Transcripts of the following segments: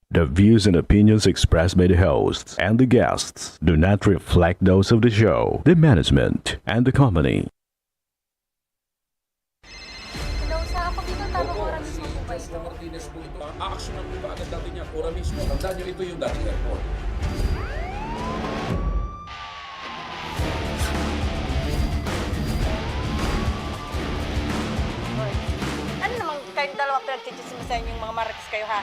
The views and opinions expressed by the hosts and the guests do not reflect those of the show, the management, and the company. Nausahan ko dito, tamang oras mismo po ba ito? Mr. Martinez po ito. Aaksyonan po ba agad natin yan? Ora mismo. Tandaan nyo, ito yung dating airport. Ano naman kayong dalawa pinagchichismisan yung mga marites kayo, ha?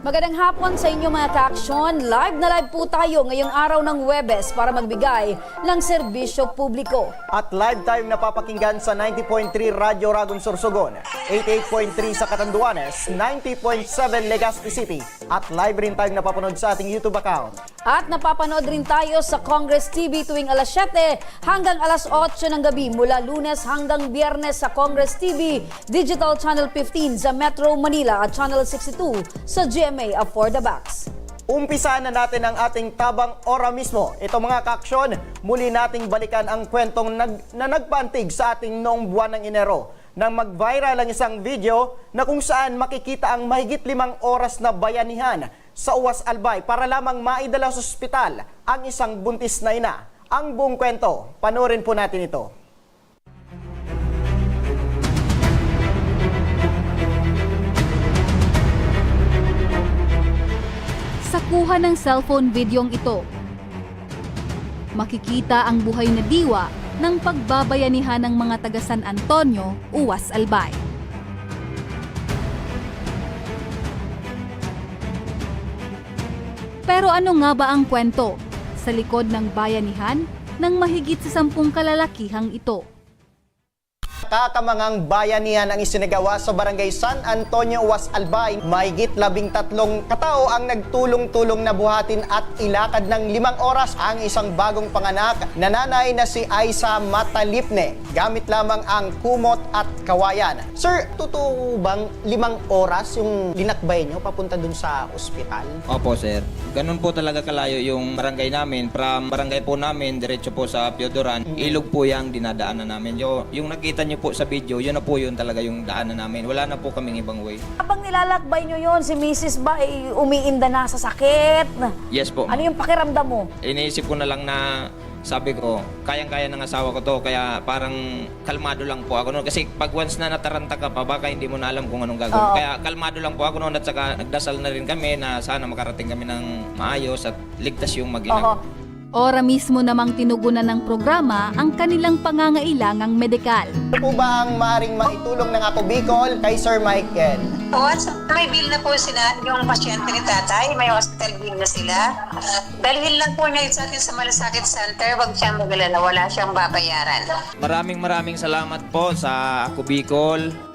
Magandang hapon sa inyo mga ka-aksyon. Live na live po tayo ngayong araw ng Huwebes para magbigay ng serbisyo publiko. At live tayo napapakinggan sa 90.3 Radyo Ragon Sorsogon, 88.3 sa Catanduanes, 90.7 Legazpi City. At live rin tayong napapanood sa ating YouTube account. At napapanood rin tayo sa Congress TV tuwing alas 7 hanggang alas 8 ng gabi mula Lunes hanggang Biyernes sa Congress TV, Digital Channel 15 sa Metro Manila at Channel 62 sa GMA For the Box. Umpisaan na natin ang ating tabang ora mismo. Ito mga ka-aksyon, muli nating balikan ang kwentong nagpantig sa ating noong buwan ng Enero nang mag-viral ang isang video na kung saan makikita ang mahigit 5 oras na bayanihan sa Uwas Albay para lamang maidala sa ospital ang isang buntis na ina. Ang buong kwento, panoorin po natin ito. Sa kuha ng cellphone videong ito, makikita ang buhay na diwa ng pagbabayanihan ng mga taga San Antonio, Uwas Albay. Pero ano nga ba ang kwento sa likod ng bayanihan ng mahigit sa 10 kalalakihang ito? Kakamangang bayanihan ang isinagawa sa barangay San Antonio, Uwas Albay. Mahigit 13 katao ang nagtulong-tulong na buhatin at ilakad ng 5 oras ang isang bagong panganak na nanay na si Aisa Matalipne gamit lamang ang kumot at kawayan. Sir, totoo bang 5 oras yung linakbay nyo papunta dun sa ospital? Opo, sir. Ganun po talaga kalayo yung barangay namin. From barangay po namin, diretso po sa Piodoran. Ilog po yung dinadaanan namin. Yung nakita niyo po sa video, yun na po yun talaga yung daanan namin. Wala na po kaming ibang way. Habang nilalakbay nyo yon, si Mrs. ba ay umiinda na sa sakit? Yes po. Ano yung pakiramdam mo? Iniisip ko na lang na sabi ko, kayang-kaya ng asawa ko to, kaya parang kalmado lang po ako noon. Kasi pag once na nataranta ka pa, baka hindi mo na alam kung anong gagawin. Oo. Kaya kalmado lang po ako noon at saka nagdasal na rin kami na sana makarating kami ng maayos at ligtas yung mag-ina. Ora mismo namang tinugunan ng programa ang kanilang pangangailangang medikal. Ano po ba ang maaaring maitulong ng Ako Bicol kay Sir Michael? Once may bill na po sila, yung pasyente ni tatay, may hospital bill na sila. Dalhin lang po niya sa atin sa Malasakit Center, wag siyang magalala, wala siyang babayaran. Maraming salamat po sa Ako Bicol.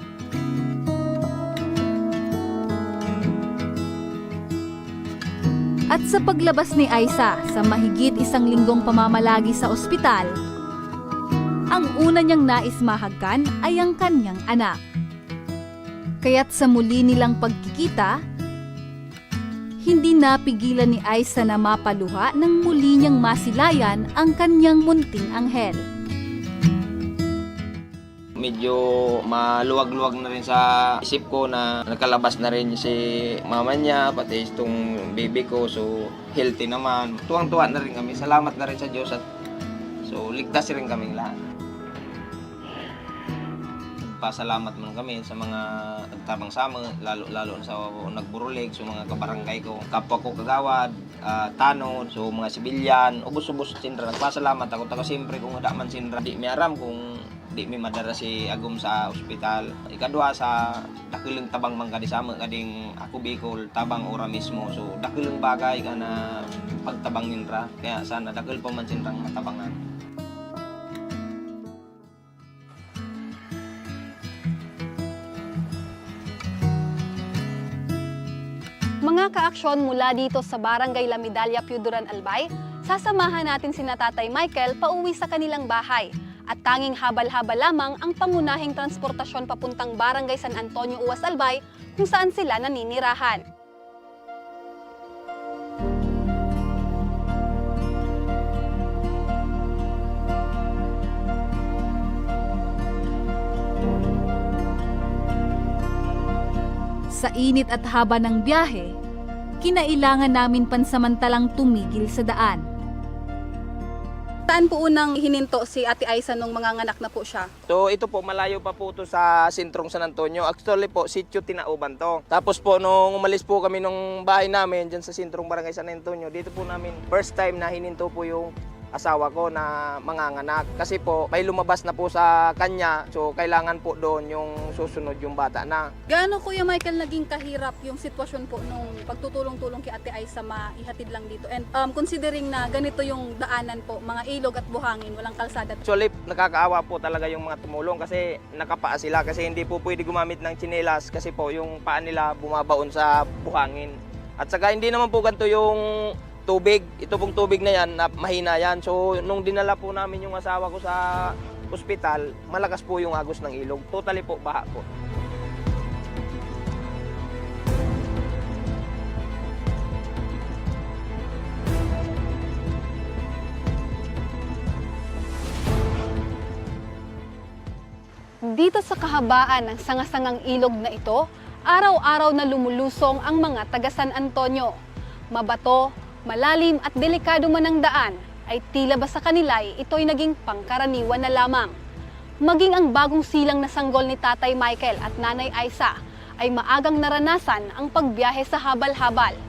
At sa paglabas ni Aisa sa mahigit 1 linggong pamamalagi sa ospital, ang una niyang nais mahagkan ay ang kanyang anak. Kaya't sa muli nilang pagkikita, hindi napigilan ni Aisa na mapaluha nang muli niyang masilayan ang kanyang munting anghel. Medyo maluwag-luwag na rin sa isip ko na nakalabas na rin si mama niya, pati itong baby ko, so healthy naman. Tuwang-tuwa na rin kami. Salamat na rin sa Diyos at so ligtas rin kaming lahat. Pasalamat man kami sa mga nagtabang sama, lalo sa nagburulig, so mga kabarangay ko, kapwa ko kagawad, tanod, so mga sibilyan, ubos-ubos sinra. Nagpasalamat ako, siyempre kung wala man sinra, di may aram kung di mi madara si agom sa ospital. Ikadua sa dakilang tabang mangka di sama kading ako Bicol tabang ora mismo. So dakilang bagay ka na pagtabangin ra. Kaya sana dakil pa man sinrang matabangan. Mga kaaksyon mula dito sa Barangay La Medalla, Piuduran, Albay, sasamahan natin sina Tatay Michael pauwi sa kanilang bahay. At tanging habal-habal lamang ang pangunahing transportasyon papuntang Barangay San Antonio, Uwas, Albay, kung saan sila naninirahan. Sa init at haba ng biyahe, kinailangan namin pansamantalang tumigil sa daan. Saan po unang hininto si Ate Aiza nung manganganak na po siya? So ito po, malayo pa po to sa sentrong San Antonio. Actually po, sitio Tinauban to. Tapos po, nung umalis po kami nung bahay namin dyan sa sentrong Barangay San Antonio, dito po namin first time na hininto po yung asawa ko na manganganak. Kasi po, may lumabas na po sa kanya. So kailangan po doon yung susunod yung bata na. Gaano Kuya Michael naging kahirap yung sitwasyon po nung pagtutulong-tulong kay Ate Aiza maihatid lang dito? And considering na ganito yung daanan po, mga ilog at buhangin, walang kalsada. Actually, nakakaawa po talaga yung mga tumulong kasi nakapaa sila kasi hindi po pwede gumamit ng tsinelas kasi po yung paa nila bumabaon sa buhangin. At saka hindi naman po ganito yung tubig. Ito pong tubig na yan, mahina yan. So, nung dinala po namin yung asawa ko sa ospital, malakas po yung agos ng ilog. Totally po, baha po. Dito sa kahabaan ng sangasangang ilog na ito, araw-araw na lumulusong ang mga taga San Antonio. Mabato, malalim at delikado man ang daan, ay tila ba sa kanila ito'y naging pangkaraniwan na lamang. Maging ang bagong silang na sanggol ni Tatay Michael at Nanay Aiza ay maagang naranasan ang pagbiyahe sa habal-habal.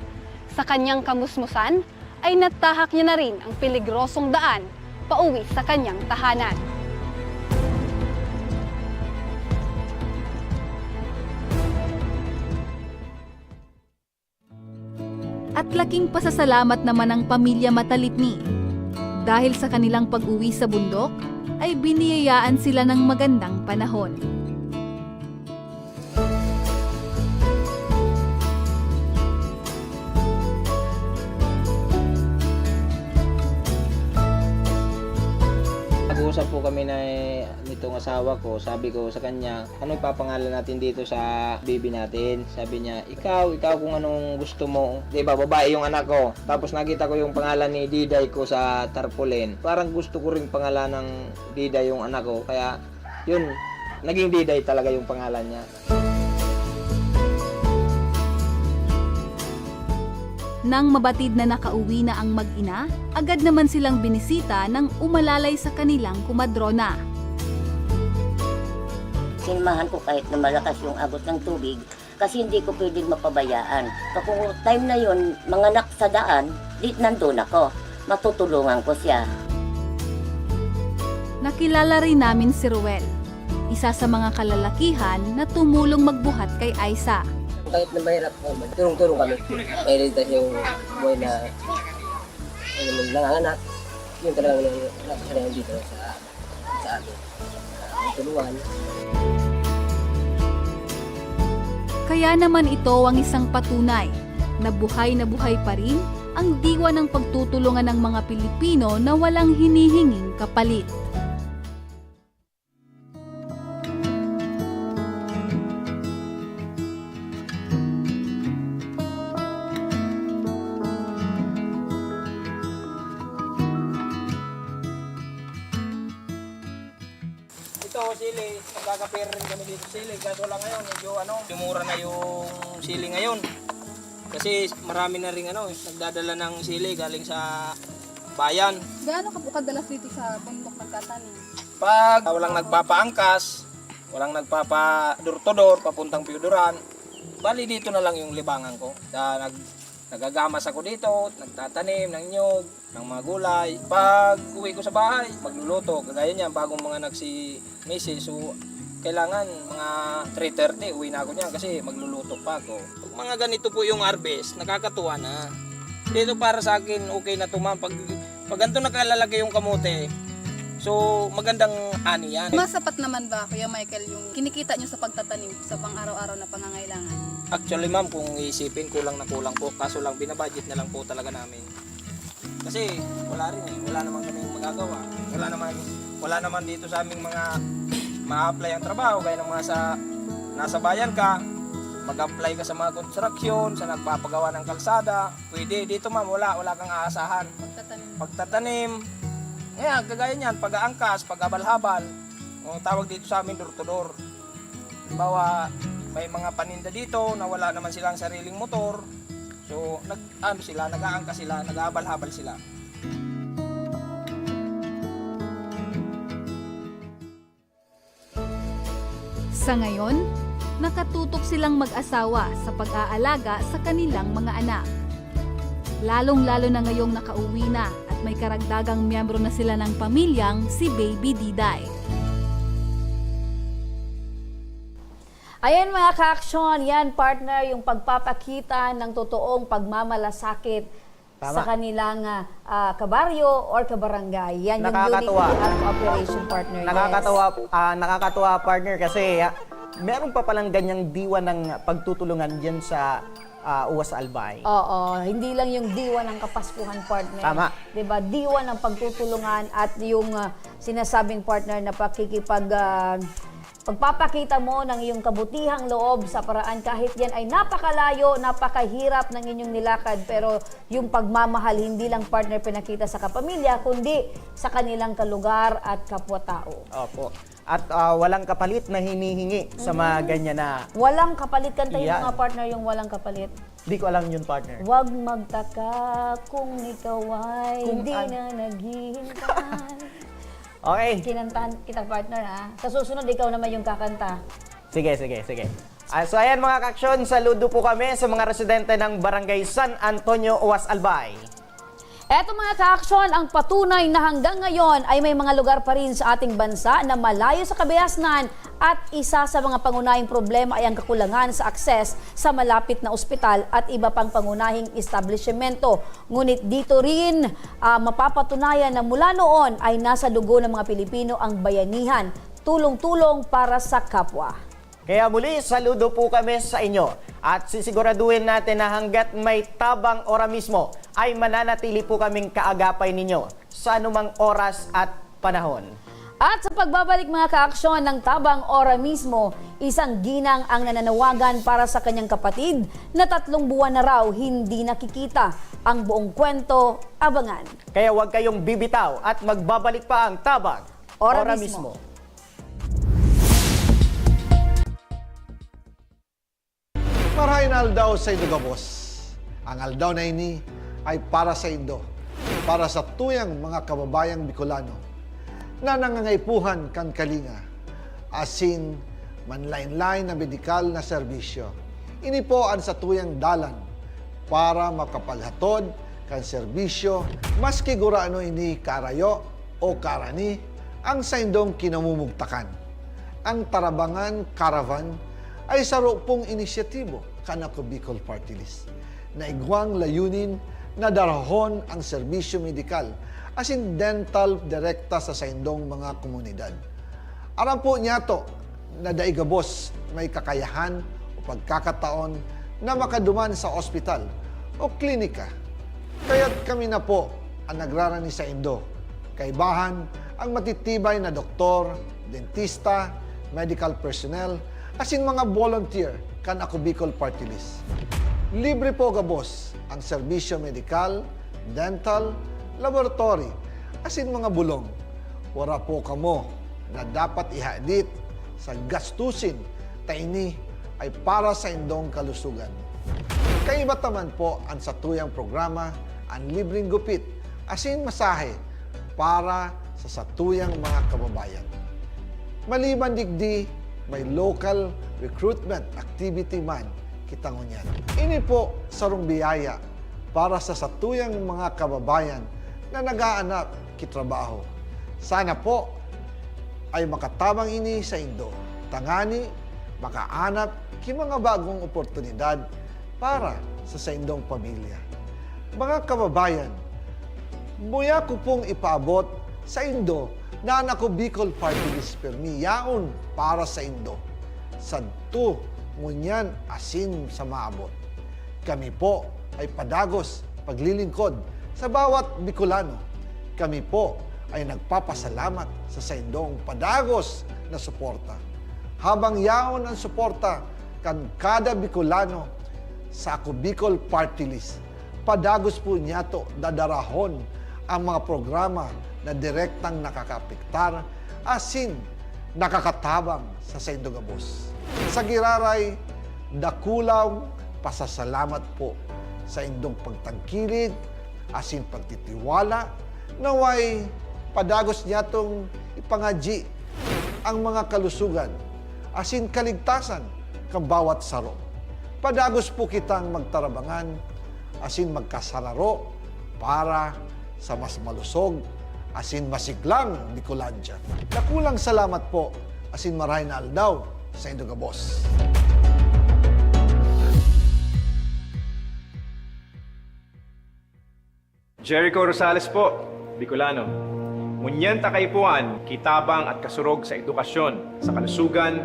Sa kanyang kamusmusan, ay natahak niya na rin ang peligrosong daan pauwi sa kanyang tahanan. At laking pasasalamat naman ang pamilya Matalipni. Dahil sa kanilang pag-uwi sa bundok, ay biniyayaan sila ng magandang panahon. Nag-uusap po kami na nitong asawa ko, sabi ko sa kanya, anong papangalan natin dito sa baby natin? Sabi niya, ikaw kung anong gusto mo. Diba, babae yung anak ko. Tapos nakita ko yung pangalan ni Diday ko sa tarpaulin. Parang gusto ko rin pangalan ng Diday yung anak ko. Kaya, yun, naging Diday talaga yung pangalan niya. Nang mabatid na nakauwi na ang mag-ina, agad naman silang binisita ng umalalay sa kanilang kumadrona. Sinamahan ko kahit na malakas yung agos ng tubig kasi hindi ko pwedeng mapabayaan. So kung time na yun, manganak sa daan, nandun ako. Matutulungan ko siya. Nakilala rin namin si Ruel, isa sa mga kalalakihan na tumulong magbuhat kay Aiza. Kahit na mahirap ko, tulong-tulong kami. Dahil ito yung buhay na nanganganak. Yung talagang nakasalayan dito sa amin. Tulungan. Kaya naman ito ang isang patunay na buhay pa rin ang diwa ng pagtutulungan ng mga Pilipino na walang hinihinging kapalit. Ito, sili. Nagkakapera rin kami dito sili. Kaso lang ngayon, medyo tumura na yung sili ngayon. Kasi marami na rin nagdadala ng sili galing sa bayan. Gaano ka po kadalas dito sa bundok nagtatanim? Pag walang nagpapaangkas, walang nagpapa-door-to-door, papuntang Piuduran, bali dito na lang yung libangan ko. Nagagamas ako dito, nagtatanim ng nyog, ng mga gulay. Pag uwi ko sa bahay, magluluto. Kagaya niyan, bagong mga nagsi Mrs. So, kailangan mga 3:30 uwi na ako niyan kasi magluluto pa ako. Pag mga ganito po yung harvest, nakakatuwa na. Dito para sa akin, okay na to ma'am. Pag ganito nakalalagay yung kamote, so magandang ani yan. Masapat naman ba, Kuya Michael, yung kinikita nyo sa pagtatanim sa pang-araw-araw na pangangailangan? Actually ma'am, kung iisipin, kulang na kulang po. Kaso lang, binabudget na lang po talaga namin. Kasi wala rin eh. Wala naman kaming magagawa. Wala naman dito sa aming mga ma-apply ang trabaho. Gaya ng mga nasa bayan ka, mag-apply ka sa mga construction, sa nagpapagawa ng kalsada. Pwede. Dito ma'am, wala kang aasahan. Pagtatanim. Kaya kagaya niyan, pag-aangkas, pag-abal-habal. Ang tawag dito sa amin, door-to-door. Bawa, may mga paninda dito na wala naman silang sariling motor. So, nag-aangkas sila, nag-aabal-habal sila. Sa ngayon, nakatutok silang mag-asawa sa pag-aalaga sa kanilang mga anak. Lalong-lalo na ngayong nakauwi na at may karagdagang miyembro na sila ng pamilyang si Baby Diday. Ayan mga ka-aksyon, yan partner, yung pagpapakita ng totoong pagmamalasakit sa kanilang kabaryo or kabarangay. Yan yung Nakakatuwa. unique operation partner. Nakakatuwa partner kasi meron pa palang ganyang diwa ng pagtutulungan diyan sa Uwas Albay. Oo, hindi lang yung diwa ng Kapaskuhan partner. Tama. 'Di ba? Diwa ng pagtutulungan at yung sinasabing partner na pagpapakita mo ng iyong kabutihang loob sa paraan kahit yan ay napakalayo, napakahirap ng inyong nilakad, pero yung pagmamahal hindi lang partner pinakita sa kapamilya kundi sa kanilang kalugar at kapwa-tao. Opo. At walang kapalit na hinihingi sa mga ganyan na... Walang kapalit, kanta yung Yan. mga partner yung walang kapalit. Di ko alam yun, partner. Huwag magtaka kung ikaw ay hindi na naghihintay. Okay. Kinantahan kita partner ha. Sa susunod ikaw naman yung kakanta. Sige. So ayan mga kaksyon, saludo po kami sa mga residente ng Barangay San Antonio, Uwas Albay. Eto mga ka-aksyon, ang patunay na hanggang ngayon ay may mga lugar pa rin sa ating bansa na malayo sa kabayasnan at isa sa mga pangunahing problema ay ang kakulangan sa akses sa malapit na ospital at iba pang pangunahing establishmento. Ngunit dito rin mapapatunayan na mula noon ay nasa dugo ng mga Pilipino ang bayanihan, tulong-tulong para sa kapwa. Kaya muli, saludo po kami sa inyo at sisiguraduhin natin na hanggat may tabang ora mismo ay mananatili po kaming kaagapay ninyo sa anumang oras at panahon. At sa pagbabalik mga ka-aksyon ng Tabang Ora mismo, isang ginang ang nananawagan para sa kanyang kapatid na 3 buwan na raw hindi nakikita. Ang buong kwento, abangan. Kaya huwag kayong bibitaw at magbabalik pa ang Tabang Ora Ora mismo. mismo. Marahin aldaw sa Indo Gabos. Ang aldaw na ini ay para sa Indo, para sa tuyang mga kababayang Bicolano na nangangaipuhan kan kalinga, asin manlain-lain na medikal na serbisyo. Ini po ang sa tuyang dalan para makapaghatod kan serbisyo maski guraano ini karayo o karani ang sa indong kinamumugtakan. Ang Tarabangan Caravan ay sarupong inisyatibo kanako Bicol Party List na igwang layunin na darahon ang serbisyo medikal asin dental direkta sa saindong mga komunidad. Aram po niya to na daigabos may kakayahan o pagkakataon na makaduman sa ospital o klinika. Kaya't kami na po ang nagrarani sa Indo. Kaibahan ang matitibay na doktor, dentista, medical personnel, asin mga volunteer kan ako Bicol Party List. Libre po gabos ang serbisyo medikal, dental, laboratory, asin mga bulong. Wala po kamo na dapat ihadit sa gastusin taini ay para sa indong kalusugan. Kaiba taman po ang satuyang programa ang libreng gupit asin masahe para sa satuyang mga kababayan. Maliban digdi, may local recruitment activity man kitang unyan. Ini po sarong biyaya para sa satuyang mga kababayan na nag-aanap kitrabaho. Sana po ay makatabang ini sa Indo. Tangani, makaanap ki mga bagong oportunidad para sa indong pamilya. Mga kababayan, muya ko pong ipaabot sa Indo na ako Bicol Party List permi yaon para sa Indo. Sadto ngunyan asin sa maabot. Kami po ay padagos paglilingkod sa bawat Bicolano. Kami po ay nagpapasalamat sa saindong padagos na suporta. Habang yaon ang suporta kan kada Bicolano sa Ako Bicol Party List, padagos po niya to dadarahon ang mga programa na direktang nakakapiktar asin nakakatabang sa saindong gabos. Sa giraray, dakulaw pasasalamat po sa indong pagtangkilid asin pagtitiwala naway padagos niya tong ipangaji ang mga kalusugan asin kaligtasan kang bawat saro. Padagos po kitang magtarabangan asin magkasararo para sa mas malusog asin masiglang Bicolandia. Nakulang salamat po asin marahay na aldaw sa indong gabos. Jericho Rosales po, Bicolano. Munyan takaypuan, kitabang at kasurog sa edukasyon, sa kalusugan,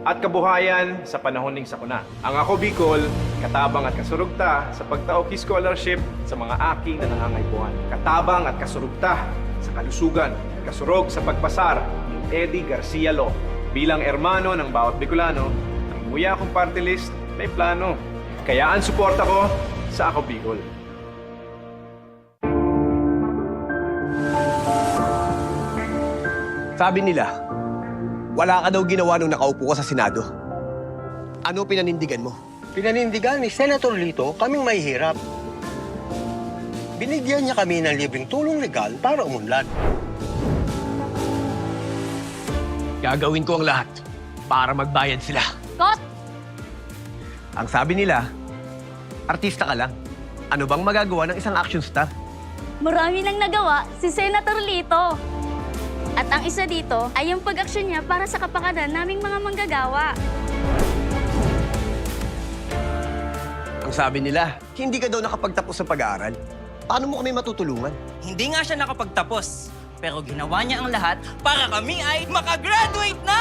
at kabuhayan sa panahon ning sakuna. Ang Ako Bicol, katabang at kasurog ta sa pagtaoki scholarship sa mga aking na nangangaypuan. Katabang at kasurog ta sa kalusugan, kasurog sa pagpasar ni Eddie Garcia Law. Bilang ermano ng bawat Bicolano, ang muya kong party list may plano. Kaya ang suporta ko sa Ako Bicol. Sabi nila, wala ka daw ginawa nung nakaupo ka sa Senado. Ano pinanindigan mo? Pinanindigan ni Senator Lito kaming mahihirap. Binigyan niya kami ng libreng tulong legal para umunlad. Gagawin ko ang lahat para magbayad sila. Kot! Ang sabi nila, artista ka lang. Ano bang magagawa ng isang action star? Marami nang nagawa si Senator Lito. At ang isa dito ay yung pag-aksyon niya para sa kapakanan naming mga manggagawa. Ang sabi nila, hindi ka daw nakapagtapos sa pag-aaral. Paano mo kami matutulungan? Hindi nga siya nakapagtapos, pero ginawa niya ang lahat para kami ay makagraduate na!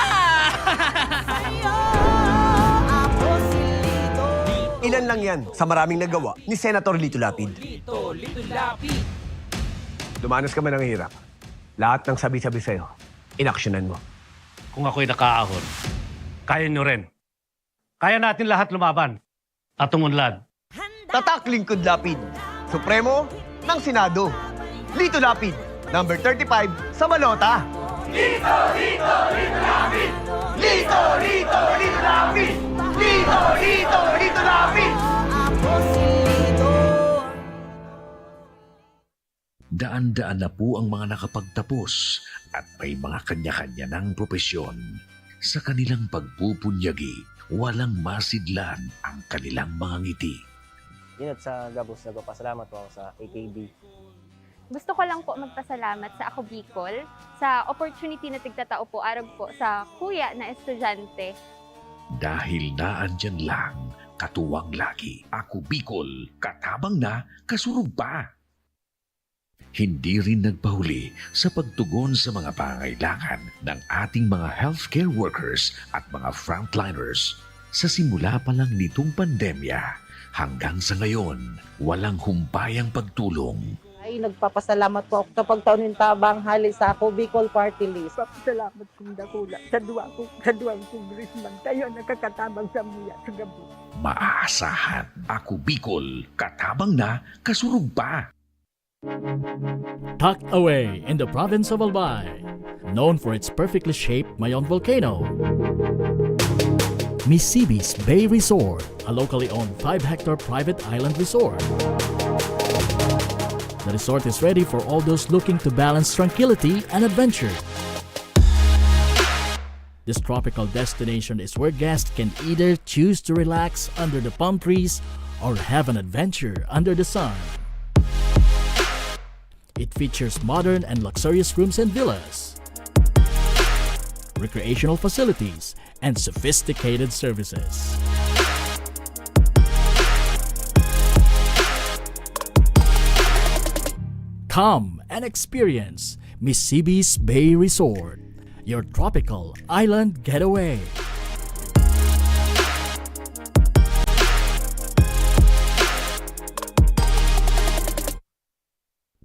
Ilan lang yan sa maraming nagawa ni Senator Lito Lapid. Lito Lapid. Dumanas ka man ng hirap. Lahat ng sabi-sabi sa'yo, inaksyonan mo. Kung ako'y nakaahon, kaya nyo rin. Kaya natin lahat lumaban at umunlad. Tatak Lingkod Lapid, Supremo ng Senado. Lito Lapid, number 35 sa Balota. Lito, Lito, Lito Lapid! Lito, Lito, Lito Lapid! Lito, Lito, Lito Lapid! Daan-daan na po ang mga nakapagtapos at may mga kanya-kanya ng propesyon. Sa kanilang pagpupunyagi, walang masidlan ang kanilang mga ngiti. Inat sa Gabos, nagpapasalamat po ako sa AKB. Gusto ko lang po magpasalamat sa Ako Bicol sa opportunity na tigtatao po arog po sa kuya na estudyante. Dahil naandyan lang, katuwang lagi, Ako Bicol, katabang na, kasurog pa. Hindi rin nagpahuli sa pagtugon sa mga pangailangan ng ating mga healthcare workers at mga frontliners. Sa simula pa lang nitong pandemya, hanggang sa ngayon, walang humpayang pagtulong. Ay, nagpapasalamat po ako sa pagtaon ng tabang hali sa Ako Bicol Party List. Salamat kong dakula sa duwang congressman. Kayo nakakatabang sa muya sa gabi. Maaasahan, Ako Bicol, katabang na, kasurog pa. Tucked away in the province of Albay, known for its perfectly shaped Mayon volcano, Misibis Bay Resort, a locally owned 5-hectare private island resort. The resort is ready for all those looking to balance tranquility and adventure. This tropical destination is where guests can either choose to relax under the palm trees or have an adventure under the sun. It features modern and luxurious rooms and villas, recreational facilities, and sophisticated services. Come and experience Mississippi's Bay Resort, your tropical island getaway.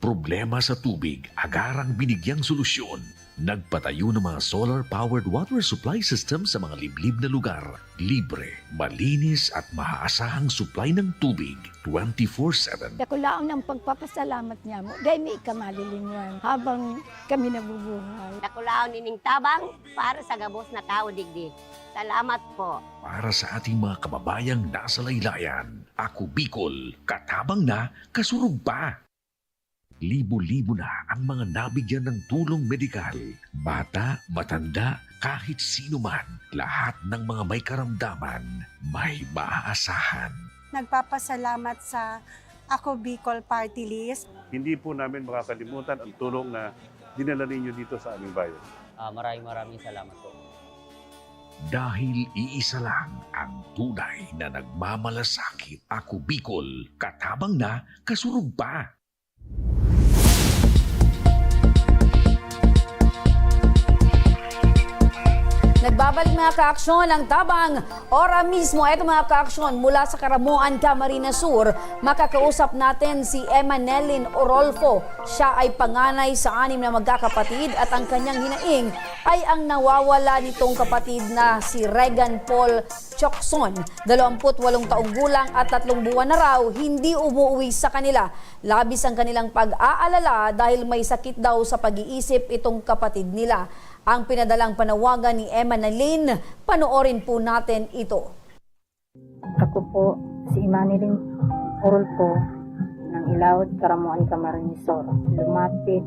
Problema sa tubig, agarang binigyang solusyon. Nagpatayo ng mga solar-powered water supply system sa mga liblib na lugar. Libre, malinis at maaasahang supply ng tubig 24/7. Dakulaon ng pagpapasalamat niya mo dahil may kamalilinguan habang kami nabubuhay. Dakulaon nining tabang para sa gabos na tao digdi. Salamat po. Para sa ating mga kababayang nasa laylayan, Ako Bicol, katabang na, kasurog pa. Libo-libo na ang mga nabigyan ng tulong medikal. Bata, matanda, kahit sino man, lahat ng mga may karamdaman, may maaasahan. Nagpapasalamat sa Ako Bicol Party List. Hindi po namin makakalimutan ang tulong na dinala ninyo dito sa aming bayan. Maraming salamat po. Dahil iisa lang ang tunay na nagmamalasakit. Ako Bicol, katabang na, kasurog pa. Nagbabalik mga kaaksyon ang tabang ora mismo. Ito mga kaaksyon mula sa Karamuan, Camarines Sur. Makakausap natin si Emanelin Orolfo. Siya ay panganay sa 6 na magkakapatid at ang kanyang hinaing ay ang nawawala nitong kapatid na si Regan Paul Chokson. 28 taong gulang at 3 buwan na raw hindi umuwi sa kanila. Labis ang kanilang pag-aalala dahil may sakit daw sa pag-iisip itong kapatid nila. Ang pinadalang panawagan ni Emanelin, panoorin po natin ito. Ako po si Emanelin Orolfo ng Ilawod, Karamuan, Camarines Sur. Lumapit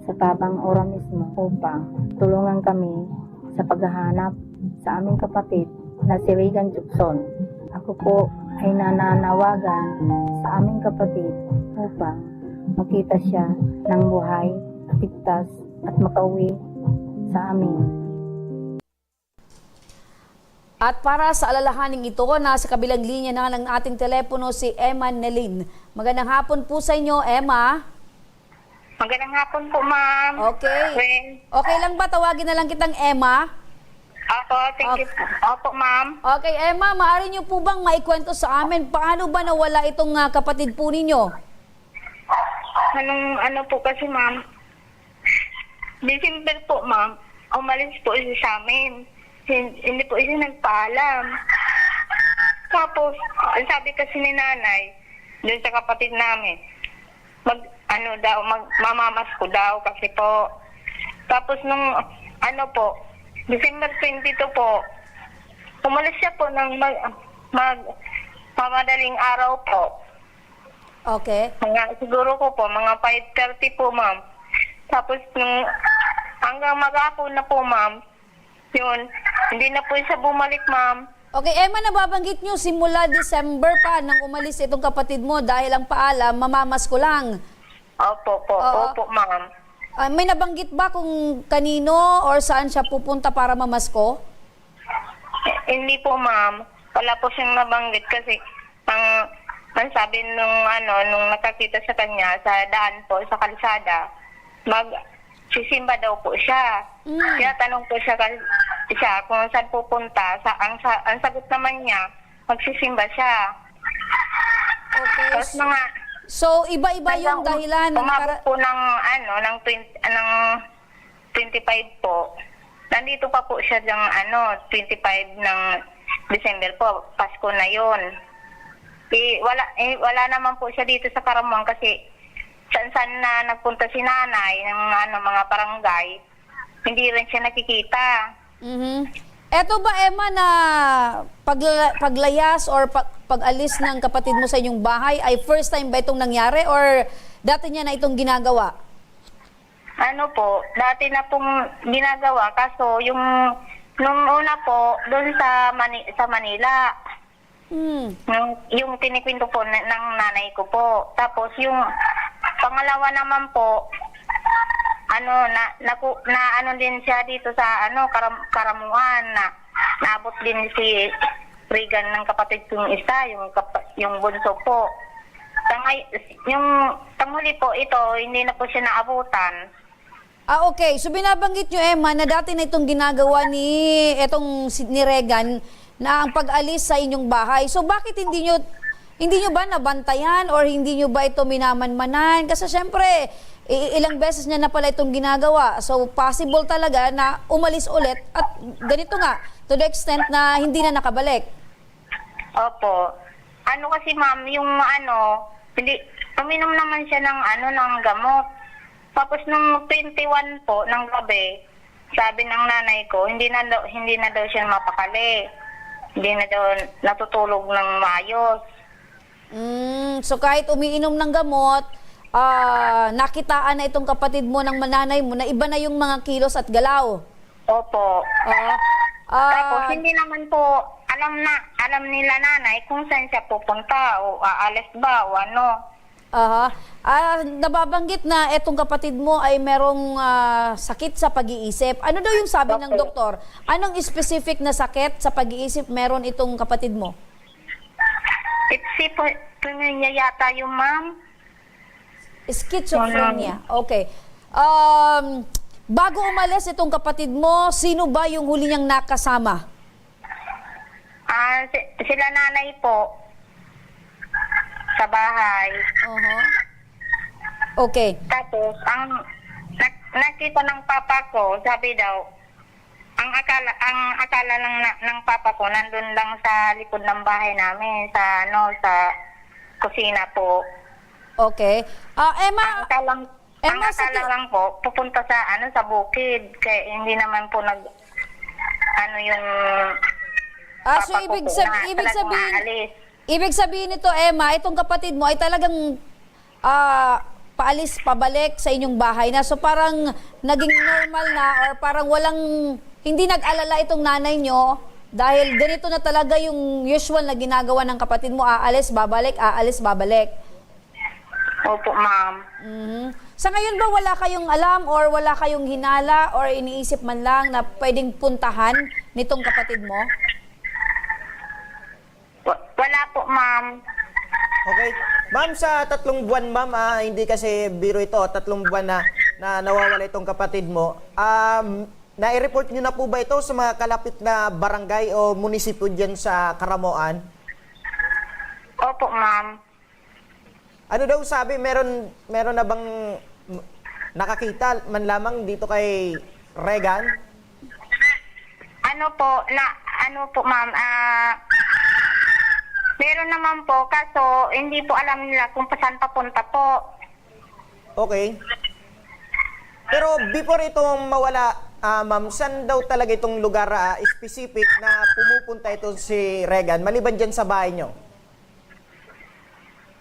sa tabang ora mismo upang tulungan kami sa paghahanap sa aming kapatid na si Regan Chokson. Ako po ay nananawagan sa aming kapatid upang makita siya ng buhay, ligtas at makauwi sa amin. At para sa alalahaning ito, nasa kabilang linya na ng ating telepono si Emanelin. Magandang hapon po sa inyo, Emma. Magandang hapon po, ma'am. Okay. Okay lang ba? Tawagin na lang kitang Emma. Opo, thank you. Opo, ma'am. Okay, Emma, maaari niyo po bang maikwento sa amin paano ba nawala itong kapatid po ninyo? Ano po kasi, ma'am? December po, ma'am, umalis po siya sa amin. Hindi po siya nagpaalam. Tapos, sabi kasi ni nanay, dun sa kapatid namin, mamamas ko daw kasi po. Tapos nung, December 22 po, umalis siya po ng madaling araw po. Okay. Siguro ko po, mga 5:30 po, ma'am. Tapos hanggang maghapon na po, ma'am, yun, hindi na po siya bumalik, ma'am. Okay, Emma, nababanggit nyo simula December pa nang umalis itong kapatid mo dahil ang paalam, mamamas ko lang. Opo, ma'am. May nabanggit ba kung kanino or saan siya pupunta para mamasko? Hindi po, ma'am. Wala po siyang nabanggit kasi ang sabi nung nakakita sa kanya sa daan po, sa kalsada, sisimba daw po siya. Kaya tanong po siya kung saan pupunta. Ang sagot naman niya, magsisimba siya. Okay. Tapos so, iba-iba yung dahilan. Umabot po ng 25 po. Nandito pa po siya ng 25 ng December po. Pasko na yun. Wala naman po siya dito sa Karamuan kasi saan na nagpunta si nanay ng mga barangay, hindi rin siya nakikita. Eto ba, Emma, na paglayas or pag-alis ng kapatid mo sa inyong bahay ay first time ba itong nangyari or dati niya na itong ginagawa? Dati na pong ginagawa kaso nung una po doon sa Manila. Yung tinikwento po ng nanay ko po. Tapos yung Pangalawa naman po, ano din siya dito sa Karamuan na naabot din si Regan ng kapatid kong isa, yung bunso po. Yung panghuli po ito, hindi na po siya naabutan. Okay. So binabanggit nyo, Emma, na dati na itong ginagawa ni Regan na ang pag-alis sa inyong bahay. So bakit hindi nyo ba nabantayan or hindi nyo ba ito minamanmanan? Kasi syempre, ilang beses niya na pala itong ginagawa. So possible talaga na umalis ulit at ganito nga, to the extent na hindi na nakabalik. Opo. Kasi ma'am, hindi, uminom naman siya ng gamot. Tapos nung 21 po ng gabi, sabi ng nanay ko, hindi na daw siya mapakali. Hindi na daw natutulog ng maayos. So kahit umiinom ng gamot, nakitaan na itong kapatid mo ng nanay mo na iba na yung mga kilos at galaw. Opo. Tapos hindi naman po alam nila nanay kung saan siya pupunta o aalis ba o ano. Nababanggit na etong kapatid mo ay merong sakit sa pag-iisip. Ano daw yung sabi ng doktor? Anong specific na sakit sa pag-iisip meron itong kapatid mo? Schizophrenia yata yung ma'am. Schizophrenia. Okay. Bago umalis itong kapatid mo, sino ba yung huli niyang nakasama? Sila nanay po. Sa bahay. Okay. Tapos, nakita ng papa ko, sabi daw, ang akala lang ng papa ko, nandun lang sa likod ng bahay namin, sa kusina po. Okay. Emma, ang akala lang po, pupunta sa bukid, kaya hindi naman po yung so ibig sabihin nito, Emma, itong kapatid mo ay talagang pabalik sa inyong bahay na. So parang naging normal na or parang hindi nag-alala itong nanay nyo dahil ganito na talaga yung usual na ginagawa ng kapatid mo, aalis, babalik. Opo, ma'am. Sa ngayon ba wala kayong alam or wala kayong hinala or iniisip man lang na pwedeng puntahan nitong kapatid mo? Wala po, ma'am. Okay. Ma'am, sa 3 buwan, ma'am, hindi kasi biro ito, 3 buwan na nawawala itong kapatid mo. Na-report nyo na po ba ito sa mga kalapit na barangay o munisipyo dyan sa Karamoan? Opo, ma'am. Ano daw sabi, meron na bang nakakita man lamang dito kay Regan? Ano po, ma'am, meron naman po, kaso hindi po alam nila kung saan papunta po. Okay. Pero before itong mawala, ma'am, saan daw talaga itong lugar specific na pumupunta ito si Regan, maliban dyan sa bahay nyo?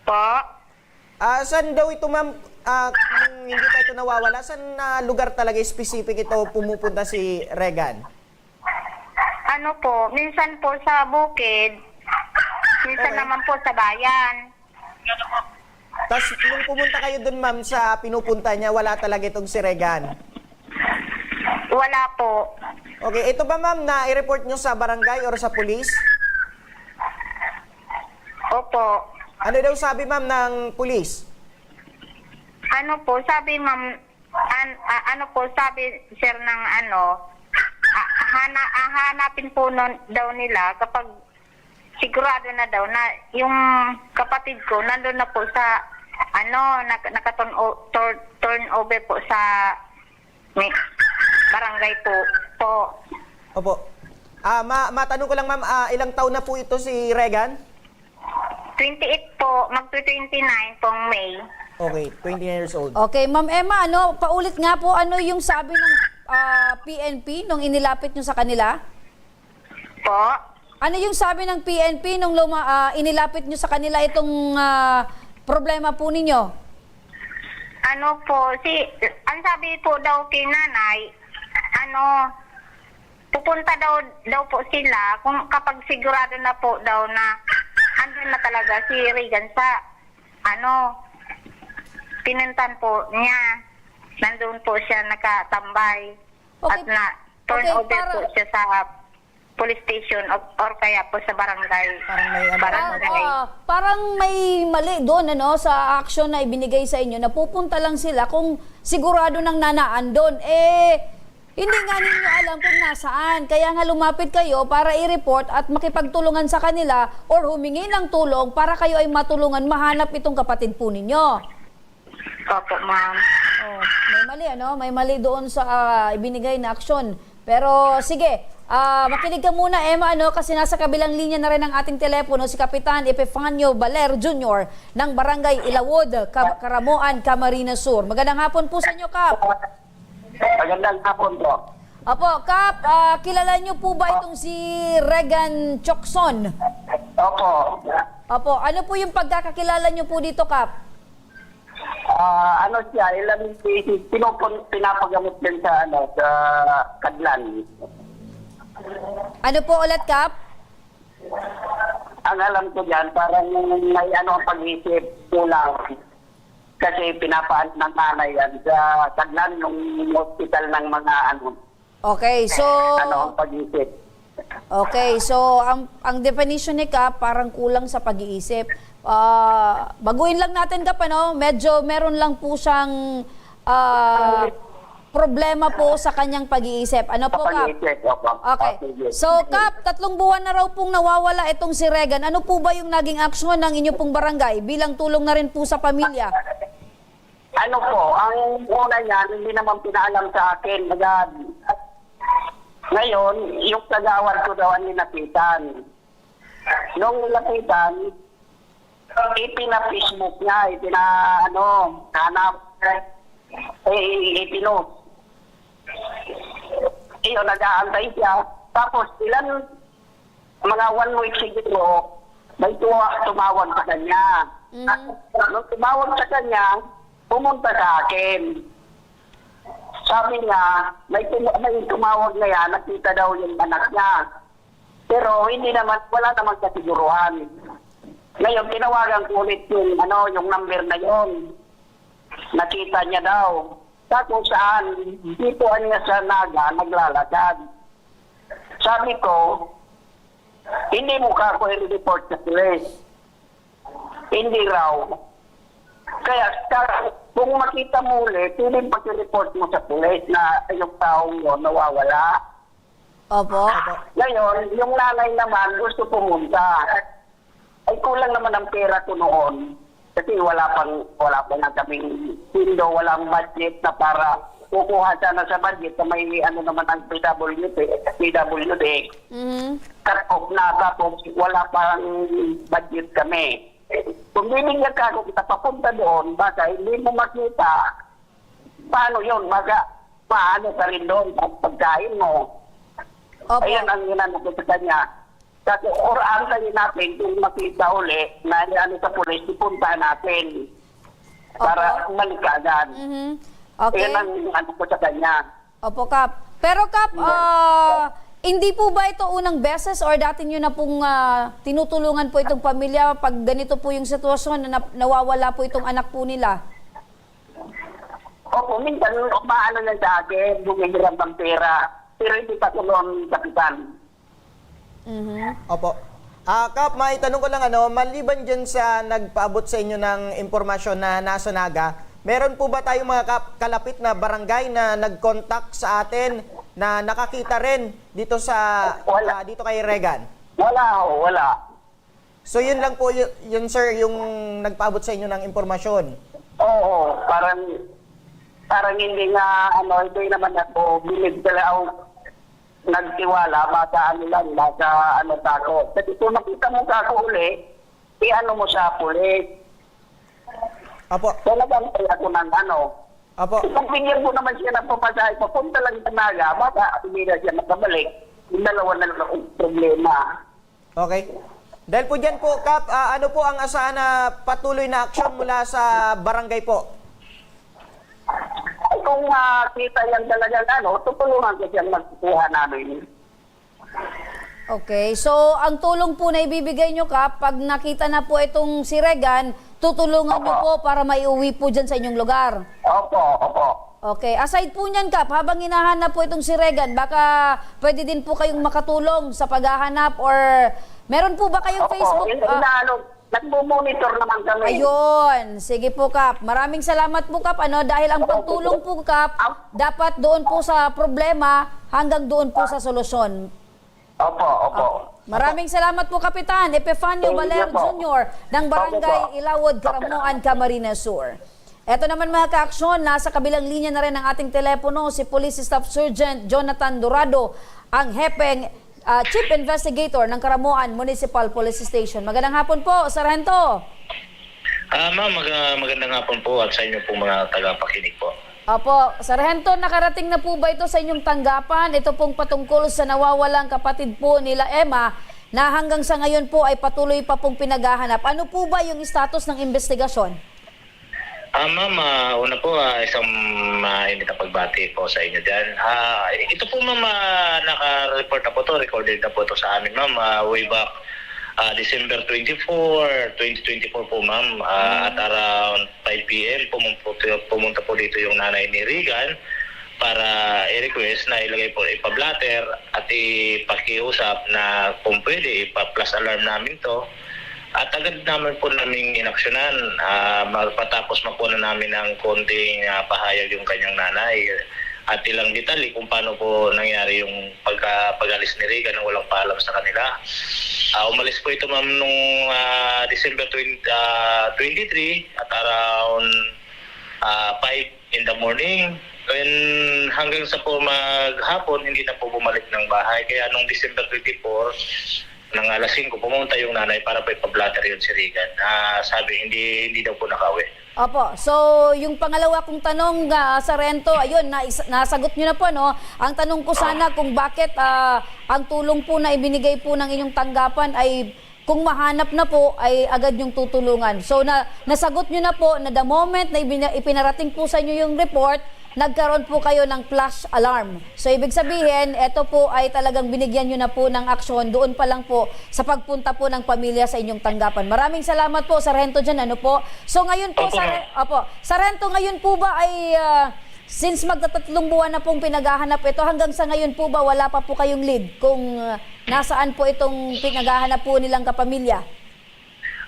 Po? Saan daw ito, ma'am, kung hindi pa ito nawawala, saan lugar talaga specific ito pumupunta si Regan? Minsan po sa bukid, minsan naman po sa bayan. Tapos nung pumunta kayo dun, ma'am, sa pinupunta niya, wala talaga itong si Regan? Wala po. Okay, ito ba, ma'am, na i-report nyo sa barangay or sa pulis? Opo. Ano daw sabi, ma'am, ng pulis? Sabi, ma'am, sabi, sir, ng hanapin po daw nila kapag sigurado na daw na yung kapatid ko nandun na po sa naka-turn over po sa barangay po. Opo. Matanong ko lang, ma'am, ilang taon na po ito si Regan? 28 po, mag-29 pong May. Okay, 29 years old. Okay, Ma'am Emma, paulit nga po, ano yung sabi ng PNP nung inilapit nyo sa kanila? Po? Ano yung sabi ng PNP nung inilapit nyo sa kanila itong problema po ninyo? Ang sabi po daw kay nanay, pupunta daw po sila kapag sigurado na po daw na andun na talaga si Regan sa pinuntan po niya. Nandun po siya nakatambay. At na turn Okay, over po siya sa police station or kaya po sa barangay. Parang may mali doon sa action na ibinigay sa inyo. Napupunta lang sila kung sigurado nang nanaan doon. Hindi nga ninyo alam kung nasaan. Kaya nga lumapit kayo para i-report at makipagtulungan sa kanila or humingi ng tulong para kayo ay matulungan mahanap itong kapatid po ninyo. Opo, ma'am. May mali, May mali doon sa ibinigay na aksyon. Pero sige, makinig ka muna, Emma, kasi nasa kabilang linya na rin ang ating telepono si Kapitan Epifanio Baler Jr. ng Barangay Ilawod, Karamoan, Camarines Sur. Magandang hapon po sa inyo, Kap. Magandang hapon po. Opo, Kap, kilala niyo po ba itong si Regan Chokson? Opo. Opo, ano po yung pagkakakilala niyo po dito, Kap? Ano siya, ilang pinapagamot din sa Kadlan. Ano po ulit, Kap? Ang alam ko dyan, parang may pag-isip kulang. Kasi pinapaan ng nanay yan sa Kadlan, yung hospital ng mga Okay, so... ang pag-isip. Okay, so ang definition ni Kap parang kulang sa pag-iisip. Baguhin lang natin, Kap, medyo meron lang po siyang problema po sa kanyang pag-iisip. Ano po, Kap? Okay. So, Kap, 3 buwan na raw pong nawawala itong si Regan. Ano po ba yung naging aksyon ng inyo pong barangay bilang tulong na rin po sa pamilya? Ano po, ang una niyan, hindi naman pinaalam sa akin. Ngayon, yung kagawad ko daw ang nilapitan. Nung nilapitan, ipina-Facebook niya, hanap, ipinost. Iyon, nag-aantay siya. Tapos, mga 1 week siguro, may tumawag sa kanya. Nung tumawag sa kanya, pumunta sa akin. Sabi niya, may tumawag na yan, nakita daw yung anak niya. Pero wala naman kasiguruhan. Ngayon, tinawagan ko ulit yung number na yon. Nakita niya daw. Sa kung saan, dito niya sa Naga, naglalakad. Sabi ko, hindi mo ka ako i-report sa police. Hindi raw. Kaya, kung makita mo ulit, piling pag-report mo sa police na yung taong yun nawawala. Opo. Ngayon, yung nanay naman gusto pumunta. Ay kulang naman ang pera ko noon. Kasi wala pang na kaming pindo, walang budget na para kukuha sana sa budget na may naman ang PWD. Cut off na, tapos wala pang budget kami. Kung bibigyan ka ako kita papunta doon, baka hindi mo makita paano yun, baka paano ka rin doon pagkain mo. Ayan ang ginano ko sa kanya. Kasi antayin natin kung makita uli na sa pulis, ipunta natin para malikagad. Okay. Ayan ang ko sa kanya. Opo, Kap. Pero, Kap, hindi po ba ito unang beses or dati nyo na pong tinutulungan po itong pamilya pag ganito po yung sitwasyon na nawawala po itong anak po nila? Opo, minsan umaano na sa akin, bumihiram ng pera. Pero hindi pa tulong kapitan. Opo. Kap, maitanong ko lang maliban dyan sa nagpaabot sa inyo ng impormasyon na nasa Naga, meron po ba tayong mga kalapit na barangay na nag-contact sa atin na nakakita rin dito dito kay Regan? Wala. So yun lang po yun sir, yung nagpaabot sa inyo ng impormasyon. Oo, parang hindi nga hindi naman ako bilig talaga nagtiwala, baka tako. Kasi kung makita mo tako uli, mo sa pulis. Apo. Talagang ako ng Apo. Kung bigyan ko naman siya ng papasahe, papunta lang sa Naga, baka hindi na siya makabalik. Yung dalawa na lang ang problema. Okay. Dahil po dyan po, Kap, ano po ang asahan na patuloy na aksyon mula sa barangay po? Ay, kung makita yan talaga tutulungan ko siyang magkukuha namin. Okay, so ang tulong po na ibibigay nyo, Kap, pag nakita na po itong si Regan, tutulungan nyo po para maiuwi po dyan sa inyong lugar. Opo. Okay, aside po niyan, Kap, habang hinahanap po itong si Regan, baka pwede din po kayong makatulong sa paghahanap or meron po ba kayong Facebook? Nagmo-monitor naman kami. Ayun, sige po, Kap. Maraming salamat po, Kap. Dahil ang pagtulong po, Kap, dapat doon po sa problema hanggang doon po sa solusyon. Opo. Maraming salamat po, Kapitan Epifanio Valer Jr. ng Barangay Ilawod, Karamuan, Camarines Sur. Eto naman mga ka-aksyon, nasa kabilang linya na rin ng ating telepono si Police Staff Sergeant Jonathan Dorado, ang hepeng Chief Investigator ng Karamuan Municipal Police Station. Magandang hapon po, Sargento. Ma'am, magandang hapon po at sa inyo po mga tagapakinig po. Opo, Sargento, nakarating na po ba ito sa inyong tanggapan? Ito pong patungkol sa nawawalang kapatid po nila Emma na hanggang sa ngayon po ay patuloy pa pong pinaghahanap. Ano po ba yung status ng investigasyon? Ma'am, una po isang mainit na pagbati po sa inyo dyan. Ito po ma'am, naka-report na po to, recorded na po to sa amin ma'am, way back December 24, 2024 po ma'am, at around 5 p.m. pumunta po dito yung nanay ni Regan para i-request na ilagay po, ipa-blatter at ipakiusap na kung pwede, ipa-plus alarm namin to. At agad naman po namin inaksyonan, matapos makuha namin ng konting pahayag yung kanyang nanay at ilang detalye kung paano po nangyari yung pag-alis ni Regan nang walang paalam sa kanila. Umalis po ito ma'am nung December 23 at around 5 in the morning. And hanggang sa po maghapon, hindi na po bumalik ng bahay. Kaya nung December 24, ng alas 5, pumunta yung nanay para pa ipablatter yun si Regan. Sabi, hindi daw po nakauwi. Opo. So, yung pangalawa kong tanong, Sargento, ayun, nasagot nyo na po, no? Ang tanong ko sana kung bakit ang tulong po na ibinigay po ng inyong tanggapan ay kung mahanap na po ay agad yung tutulungan. So, nasagot nyo na po na the moment na ipinarating po sa inyo yung report, nagkaroon po kayo ng flash alarm. So, ibig sabihin, ito po ay talagang binigyan nyo na po ng aksyon doon pa lang po sa pagpunta po ng pamilya sa inyong tanggapan. Maraming salamat po, Sargento, dyan. Ano po? So, ngayon po, Sargento, ngayon po ba ay, since magtatatlong buwan na pong pinaghahanap ito, hanggang sa ngayon po ba wala pa po kayong lead kung nasaan po itong pinaghahanap po nilang kapamilya?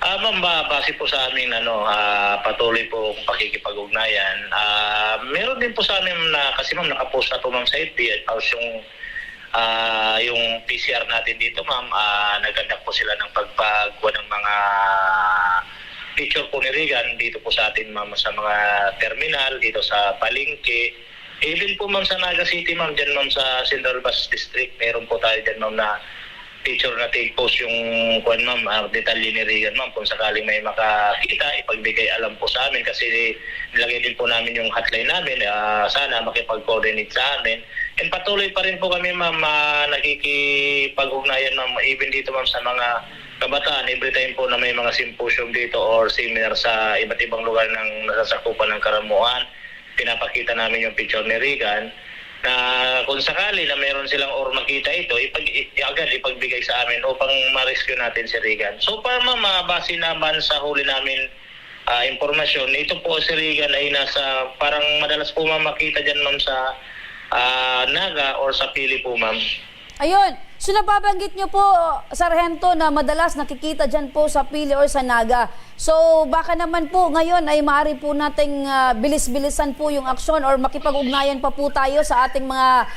Ma'am, base po sa amin patuloy po pakikipag-ugnayan. Meron din po sa amin na kasi ma'am nakapost na po ma'am sa FB at yung PCR natin dito ma'am, naghanap po sila ng pagpagawa ng mga picture po ni Regan dito po sa atin ma'am sa mga terminal dito sa Palengke. Even po ma'am sa Naga City ma'am, dyan ma'am sa Central Bus District, meron po tayo dyan ma'am na picture na take-post yung detalye ni Regan ma'am. Kung sakaling may makakita, ipagbigay alam po sa amin kasi nilagay din po namin yung hotline namin. Sana makipag-coordinate sa amin. And patuloy pa rin po kami ma'am nakikipag-ugnayan ma'am even dito ma'am sa mga kabataan. Every time po na may mga symposium dito or seminar sa iba't ibang lugar ng nasasakupan ng Karamuan, pinapakita namin yung picture ni Regan na kung sakali na meron silang or makita ito, agad ipagbigay sa amin upang ma-rescue natin si Regan. So para base naman sa huli namin impormasyon, ito po si Regan ay nasa, parang madalas po ma'am makita dyan ma'am sa Naga or sa Pili po ma'am. Ayun, so nababanggit nyo po, Sargento, na madalas nakikita dyan po sa Pili or sa Naga. So baka naman po ngayon ay maaari po nating bilis-bilisan po yung aksyon or makipag-ugnayan pa po tayo sa ating mga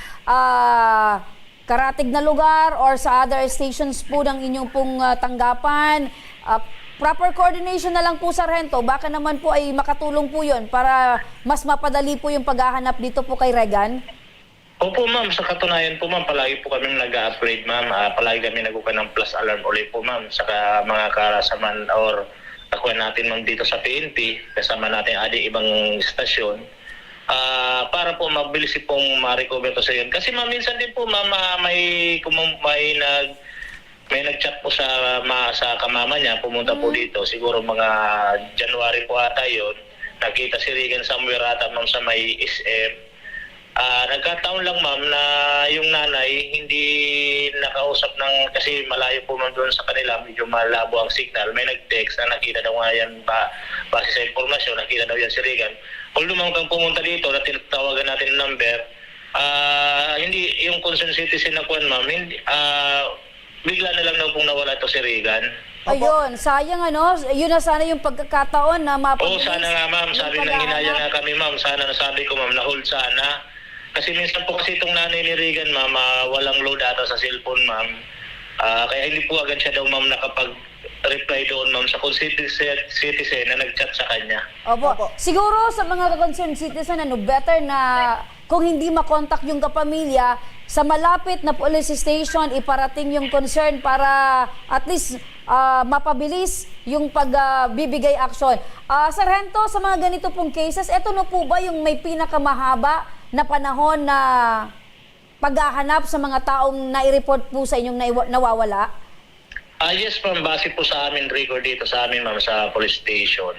karatig na lugar or sa other stations po ng inyong pong tanggapan. Proper coordination na lang po, Sargento. Baka naman po ay makatulong po yun para mas mapadali po yung paghahanap dito po kay Regan. Opo ma'am, sa katunayan po ma'am, palagi po kami nag-upgrade ma'am. Palagi kami nag-uka ng plus alarm ulit po ma'am. Saka mga karasaman or kakuha natin ma'am dito sa PNP, kasama natin ating ibang istasyon. Para po mabilis pong ma-recover to sa yun. Kasi ma'am, minsan din po ma'am, may nag-chat po sa kamama niya, pumunta po dito. Siguro mga January po ata yun. Nakita si Regan somewhere ata ma'am sa may SM. Nagkataon lang ma'am na yung nanay hindi nakausap kasi malayo po ma'am doon sa kanila, medyo malabo ang signal. May nag-text na nakita daw nga yan base sa informasyon, nakita daw yan si Regan. Although ma'am kang pumunta dito na tinatawagan natin ng number, hindi yung concerned citizen na kuwan ma'am, bigla na lang daw pong nawala ito si Regan. Ayun, sayang yun na sana yung pagkakataon na mapabilis. Sana nga ma'am, sabi ng hinaya nga kami ma'am, sana nasabi ko ma'am, na-hold sana. Kasi minsan po kasi itong nanay ni Regan ma'am, walang load ata sa cellphone ma'am. Kaya hindi po agad siya daw ma'am nakapag-reply doon ma'am sa concerned citizen na nag-chat sa kanya. Opo. Siguro sa mga concerned citizen, better na kung hindi makontak yung kapamilya, sa malapit na police station, iparating yung concern para at least mapabilis yung pagbibigay aksyon. Sargento, sa mga ganito pong cases, eto na po ba yung may pinakamahaba na panahon na paghahanap sa mga taong nai-report po sa inyong nawawala? Yes ma'am, base po sa amin record dito sa amin ma'am sa police station.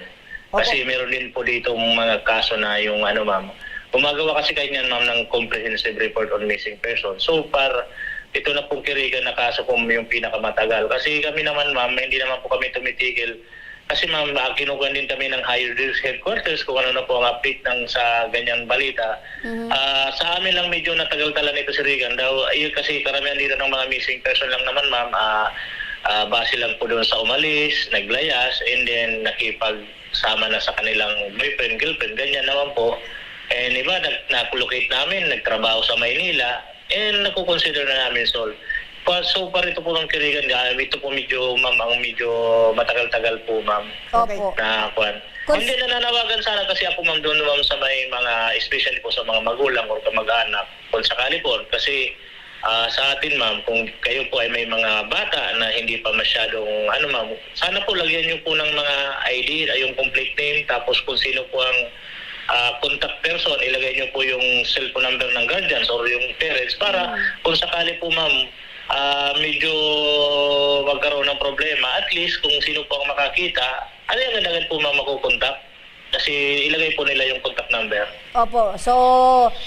Kasi meron din po dito mga kaso na yung ma'am, gumagawa kasi kayo niyan ma'am ng comprehensive report on missing person. So ito na pong kirigan na kaso po yung pinakamatagal. Kasi kami naman ma'am, hindi naman po kami tumitigil. Kasi ma'am, kinukuha din kami ng higher risk headquarters kung ano na po ang update sa ganyang balita. Sa amin lang medyo natagal-talan ito si Regan daw. Kasi karamihan dito ng mga missing person lang naman ma'am, base lang po doon sa umalis, naglayas, and then nakipagsama na sa kanilang boyfriend, girlfriend, ganyan naman po. And iba, nakulocate namin, nagtrabaho sa Maynila, and nakukonsider na namin solved. So far ito po ng kirigan, ito po medyo ma'am, ang medyo matagal-tagal po ma'am. Opo. Na kuwan. Hindi na nanawagan sana kasi ako ma'am doon ma'am sa may mga, especially po sa mga magulang o kamag-anak kung sakali po. Kasi sa atin ma'am, kung kayo po ay may mga bata na hindi pa masyadong ma'am, sana po lagyan nyo po ng mga ID, yung complete name, tapos kung sino po ang contact person, ilagay nyo po yung cellphone number ng guardians or yung parents para kung sakali po ma'am, medyo magkaroon ng problema, at least kung sino po ang makakita, agad po ma'am makukontak. Kasi ilagay po nila yung contact number. Opo. So,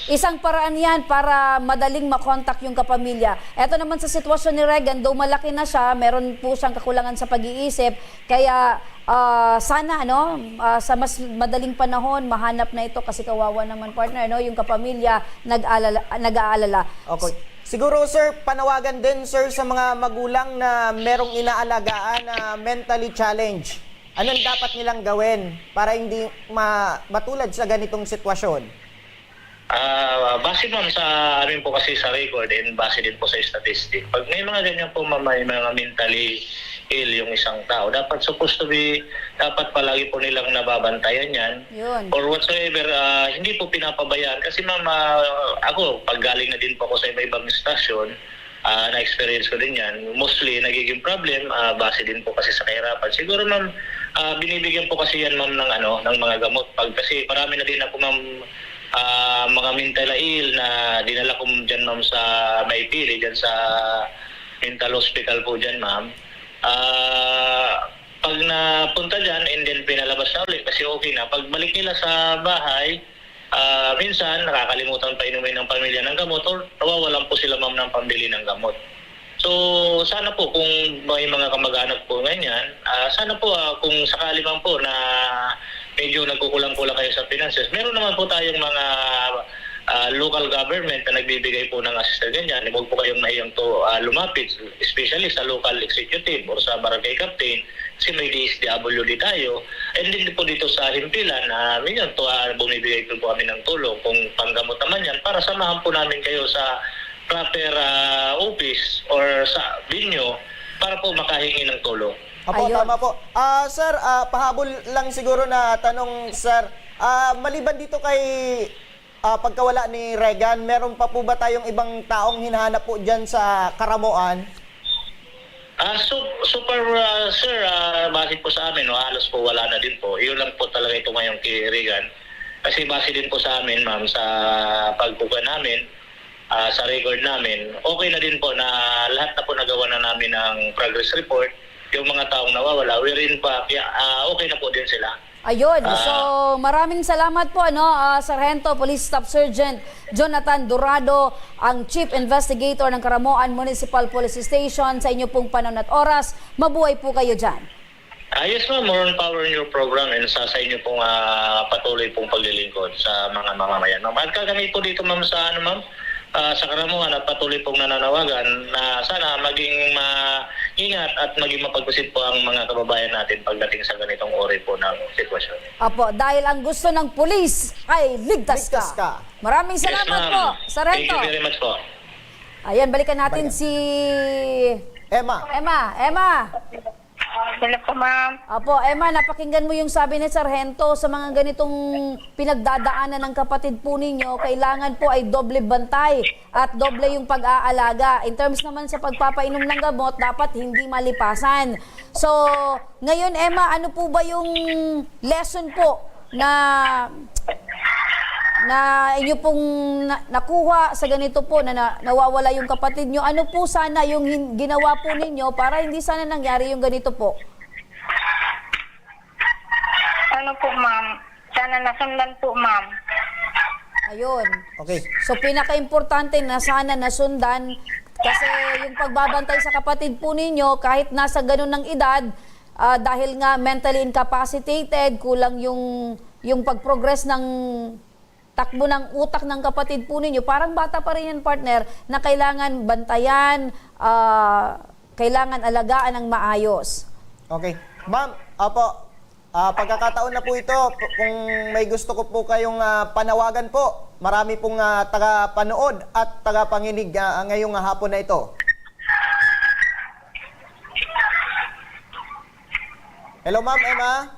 isang paraan yan para madaling makontak yung kapamilya. Eto naman sa sitwasyon ni Regan, though malaki na siya, meron po siyang kakulangan sa pag-iisip. Kaya sana sa mas madaling panahon, mahanap na ito kasi kawawa naman partner, yung kapamilya nag-aalala. Okay. Siguro sir, panawagan din sir sa mga magulang na merong inaalagaan na mentally challenged. Anong dapat nilang gawin para hindi matulad sa ganitong sitwasyon? Base ma'am sa amin po kasi sa record and base din po sa statistic, pag may mga ganyan po ma'am, may mga mentally ill yung isang tao, dapat dapat palagi po nilang nababantayan yan. Yun. Or whatsoever, hindi po pinapabayaan. Kasi ma'am, ako, pag galing na din po ako sa iba-ibang stasyon, na-experience ko din yan. Mostly, nagiging problem, base din po kasi sa kahirapan. Siguro ma'am, binibigyan po kasi yan ma'am ng mga gamot. Kasi marami na din ako ma'am, mga mental ill na dinala ko dyan ma'am sa Maypili, dyan sa mental hospital po dyan ma'am. Pag napunta dyan and then pinalabas na ulit kasi okay na. Pagbalik nila sa bahay, minsan nakakalimutan pa inumin ng pamilya ng gamot or nawawalan po sila ma'am ng pambili ng gamot. So sana po kung may mga kamag-anak po ganyan, sana po kung sakali man po na medyo nagkukulang-kulang kayo sa finances, meron naman po tayong mga local government na nagbibigay po ng assistance ganyan. Huwag po kayong mahiyang lumapit, especially sa local executive or sa barangay captain, kasi may DSWD tayo. And din po dito sa Himpilan, minsan bumibigay po kami ng tulong kung panggamot naman yan para samahan po namin kayo sa proper office or sa binyo para po makahingi ng tulong. Apo, tama po. Sir, pahabol lang siguro na tanong, sir. Maliban dito kay pagkawala ni Regan, meron pa po ba tayong ibang taong hinahanap po dyan sa Karamoan? Super, sir, base po sa amin, halos po wala na din po. Yun lang po talaga ito ngayong kay Regan. Kasi base din po sa amin, ma'am, sa pagkukuha namin, sa record namin, okay na din po na lahat na po nagawa na namin ng progress report. Yung mga taong nawawala, wherein pa, okay na po din sila. Ayun, so maraming salamat po Sargento Police Staff Sergeant Jonathan Dorado, ang Chief Investigator ng Karamoan Municipal Police Station, sa inyo pong panahon at oras. Mabuhay po kayo dyan. Yes ma'am, more on power in your program and sa inyo pong patuloy pong paglilingkod sa mga mamamayan. Ma'am, at kami po dito ma'am sa ma'am, sa Karamuan at patuloy pong nananawagan na sana maging maingat at maging mapag-isip po ang mga kababayan natin pagdating sa ganitong uri po ng sitwasyon. Apo, dahil ang gusto ng pulis ay ligtas ka. Maraming salamat po, Sargento. Thank you very much po. Ayan, balikan natin si Emma. Emma. Hello po, ma'am. Apo, Emma, napakinggan mo yung sabi ni Sargento sa mga ganitong pinagdadaanan ng kapatid po ninyo, kailangan po ay doble bantay at doble yung pag-aalaga. In terms naman sa pagpapainom ng gamot, dapat hindi malipasan. So, ngayon, Emma, ano po ba yung lesson po na inyo pong nakuha sa ganito po na nawawala yung kapatid nyo? Ano po sana yung ginawa po ninyo para hindi sana nangyari yung ganito po? Ano po, ma'am? Sana nasundan po, ma'am. Ayun. Okay. So pinaka-importante na sana nasundan, kasi yung pagbabantay sa kapatid po ninyo kahit nasa ganun ng edad, dahil nga mentally incapacitated, kulang yung pag-progress ng takbo ng utak ng kapatid po ninyo, parang bata pa rin yan, partner, na kailangan bantayan, kailangan alagaan ng maayos. Okay. Ma'am, pagkakataon na po ito, kung may gusto ko po kayong panawagan po, marami pong taga-panood at taga-panginig ngayong hapon na ito. Hello, Ma'am Emma.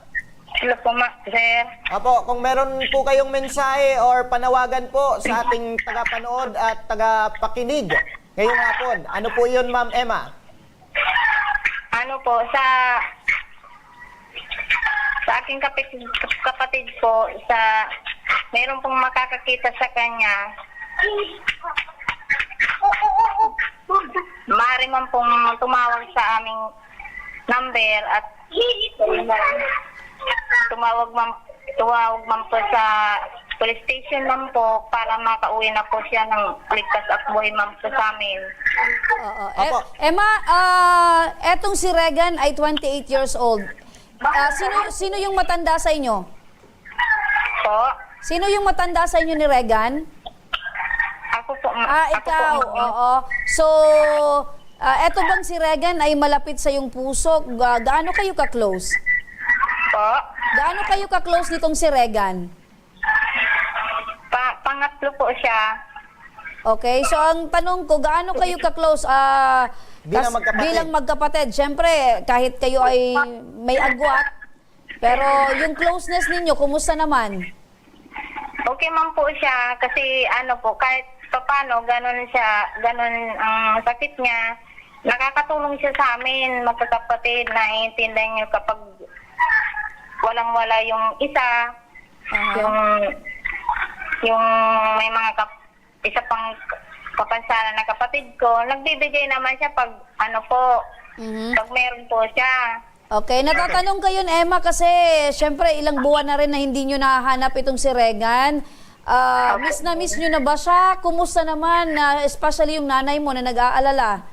Hello po, sir. Apo, kung meron po kayong mensahe or panawagan po sa ating taga-panood at taga-pakinig ngayong hapon, ano po yun, Ma'am Emma? Ano po, sa aking kapatid po, meron pong makakakita sa kanya, maaari man pong tumawag sa aming number at tumawag man po sa police station man po para makauwi na po siya ng ligtas at buhay man po sa amin. Emma, etong si Regan ay 28 years old. Sino yung matanda sa inyo? Po? Sino yung matanda sa inyo ni Regan? Ako po. Ikaw. Oo. So, eto bang si Regan ay malapit sa yung puso? Gaano kayo ka-close? Po? Gaano kayo ka-close nitong si Regan? Pangatlo po siya. Okay, so ang tanong ko, gaano kayo ka-close bilang magkapatid? Siyempre, kahit kayo ay may agwat, pero yung closeness ninyo, kumusta naman? Okay man po siya kasi kahit papano, ganun ang sakit niya. Nakakatulong siya sa amin, magkakapatid, naiintindihan niyo kapag walang-wala yung isa, yung may mga isa pang kapansanan na kapatid ko, nagbibigay naman siya pag pag meron po siya. Okay, natatanong kayo, Emma, kasi syempre ilang buwan na rin na hindi nyo nahanap itong si Regan. Miss na miss nyo na ba siya? Kumusta naman, especially yung nanay mo na nag-aalala?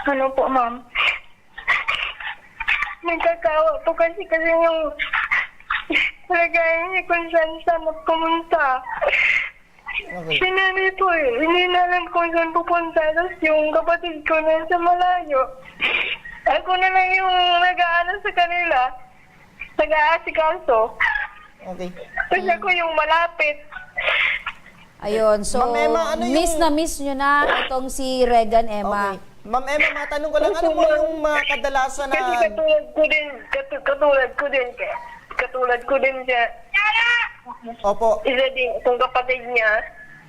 Ano po, ma'am? Nagkakawa po kasi yung lagayan niya kung saan pumunta. Okay. Si nanay po hindi na alam kung saan pupunta. Tapos yung kapatid ko na sa malayo. Ako na lang yung nag-aano sa kanila. Nag-aasikaso. Okay. Tapos ako yung malapit. Ayun, so Ma'am Emma, ano miss na miss nyo na itong si Regan, Emma. Okay. Ma'am Emma, matanong ko lang, ano po yung mga kadalasan na... Kasi katulad ko din siya. Opo. Isa din itong kapatid niya,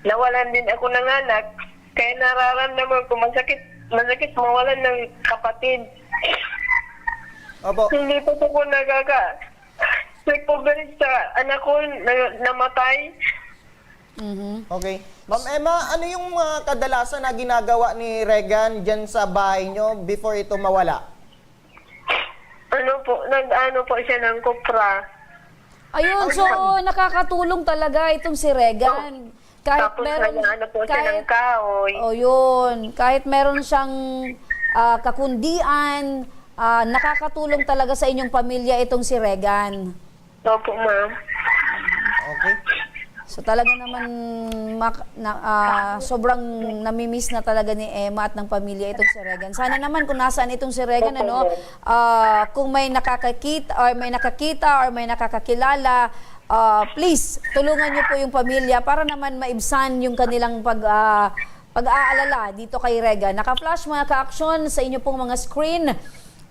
nawalan din ako ng anak. Kaya nararamdaman ko masakit mawalan ng kapatid. Opo. Hindi po ko nagpabalik sa anak ko na namatay. Okay. Ma'am Emma, ano yung mga kadalasan na ginagawa ni Regan dyan sa bahay nyo before ito mawala? Nag-ano po siya ng kupra. Ayun, so nakakatulong talaga itong si Regan. Kahit Tapos meron, nag-ano po siya ng kahoy. Oh, yun. Kahit meron siyang kakundian, nakakatulong talaga sa inyong pamilya itong si Regan. Opo, ma'am. Okay. So talaga naman sobrang namimiss na talaga ni Emma at ng pamilya itong si Regan. Sana naman kung nasaan itong si Regan, ano, kung may nakakakita or may nakakakilala, please tulungan niyo po yung pamilya para naman maibsan yung kanilang pag-aalala dito kay Regan. Naka-flash mga ka-aksyon sa inyo pong mga screen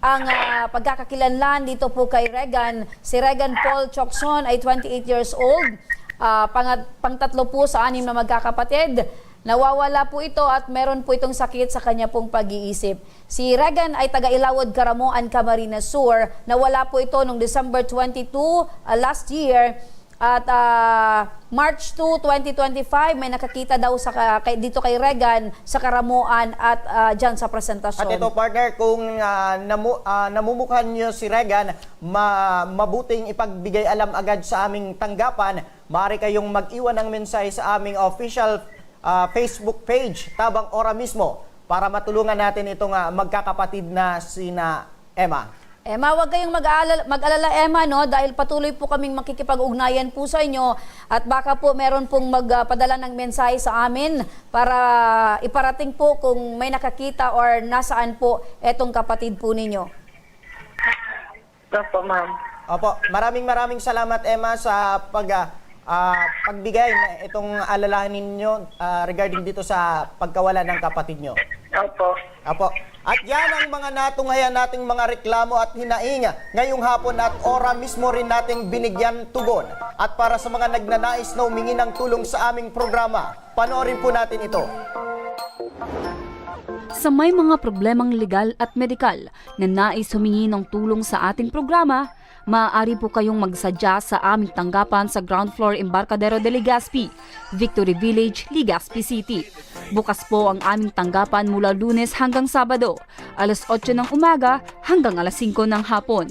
ang pagkakakilanlan dito po kay Regan. Si Regan Paul Chocson ay 28 years old. Pangtatlo po sa 6 na magkakapatid. Nawawala po ito at meron po itong sakit sa kanya pong pag-iisip. Si Regan ay taga Ilawod, Caramoan, Camarines Sur. Nawala po ito noong December 22 last year. At March 2, 2025, may nakakita daw dito kay Regan sa Caramoan at dyan sa presentasyon. At ito, partner, kung namumukhan nyo si Regan, mabuting ipagbigay alam agad sa aming tanggapan. Maaari kayong mag-iwan ng mensahe sa aming official Facebook page, Tabang Ora mismo, para matulungan natin itong magkakapatid na sina Emma. Emma, huwag kayong mag-alala, Emma, no? Dahil patuloy po kaming makikipag-ugnayan po sa inyo at baka po meron pong magpadala ng mensahe sa amin para iparating po kung may nakakita or nasaan po etong kapatid po ninyo. Opo, ma'am. Opo, maraming salamat, Emma, sa pagbigay na itong alalahanin ninyo regarding dito sa pagkawala ng kapatid nyo. Opo. Opo. At yan ang mga natunghayan nating mga reklamo at hinaing ngayong hapon at ora mismo rin nating binigyan tugon. At para sa mga nagnanais na humingi ng tulong sa aming programa, panoorin po natin ito. Sa may mga problemang legal at medikal na nais humingi ng tulong sa ating programa, maaari po kayong magsadya sa aming tanggapan sa ground floor Embarcadero de Legazpi, Victory Village, Legazpi City. Bukas po ang aming tanggapan mula Lunes hanggang Sabado, alas 8 ng umaga hanggang alas 5 ng hapon.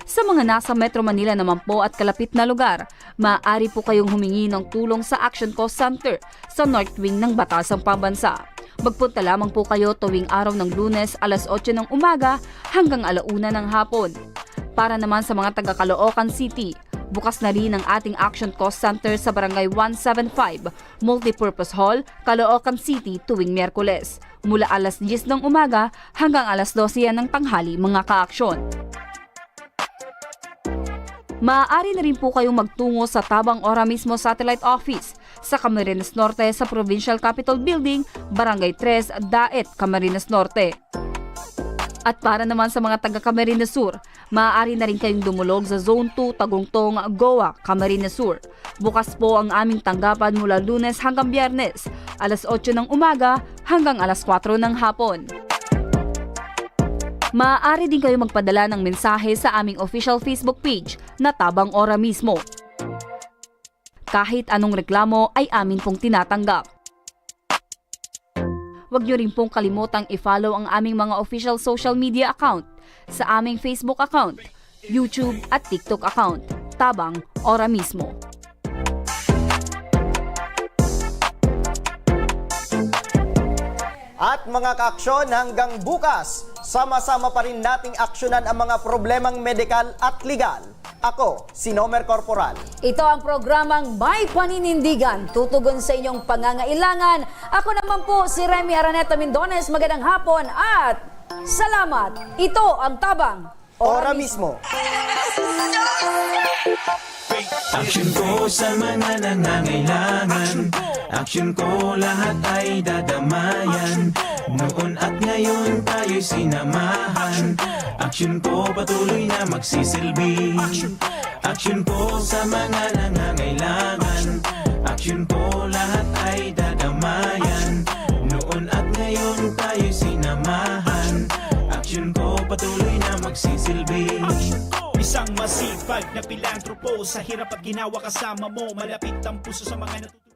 Sa mga nasa Metro Manila naman po at kalapit na lugar, maaari po kayong humingi ng tulong sa Action Call Center sa North Wing ng Batasang Pambansa. Magpunta lamang po kayo tuwing araw ng Lunes alas 8 ng umaga hanggang alauna ng hapon. Para naman sa mga taga Caloocan City, bukas na rin ang ating Action Cost Center sa Barangay 175, Multipurpose Hall, Caloocan City tuwing Miyerkules, mula alas 10 ng umaga hanggang alas 12 ng tanghali mga ka-aksyon. Maaari na rin po kayong magtungo sa Tabang Ora mismo Satellite Office sa Camarines Norte sa Provincial Capitol Building, Barangay 3, Daet, Camarines Norte. At para naman sa mga taga Camarines Sur, maaari na rin kayong dumulog sa Zone 2, Tagungtong, Goa, Camarines Sur. Bukas po ang aming tanggapan mula Lunes hanggang Biyernes, alas 8 ng umaga hanggang alas 4 ng hapon. Maaari din kayo magpadala ng mensahe sa aming official Facebook page na Tabang Ora mismo. Kahit anong reklamo ay amin pong tinatanggap. Huwag niyo rin pong kalimutang i-follow ang aming mga official social media account sa aming Facebook account, YouTube at TikTok account, Tabang Ora mismo. At mga ka-aksyon, hanggang bukas, sama-sama pa rin nating aksyonan ang mga problemang medikal at legal. Ako, si Nomer Corporal. Ito ang programang May Paninindigan, tutugon sa inyong pangangailangan. Ako naman po si Remy Araneta Mindones. Magandang hapon at salamat. Ito ang Tabang Ora mismo. Action ko sa mga nangangailangan. Action ko lahat ay dadamayan. Noon at ngayon tayo'y sinamahan. Action ko patuloy na magsisilbi. Action ko sa mga nangangailangan. Action ko lahat ay dadamayan. Noon at ngayon tayo'y sinamahan. Action ko patuloy na magsisilbi. Isang masipag na pilantropo, sa hirap at ginawa kasama mo, malapit ang puso sa mga natutunan.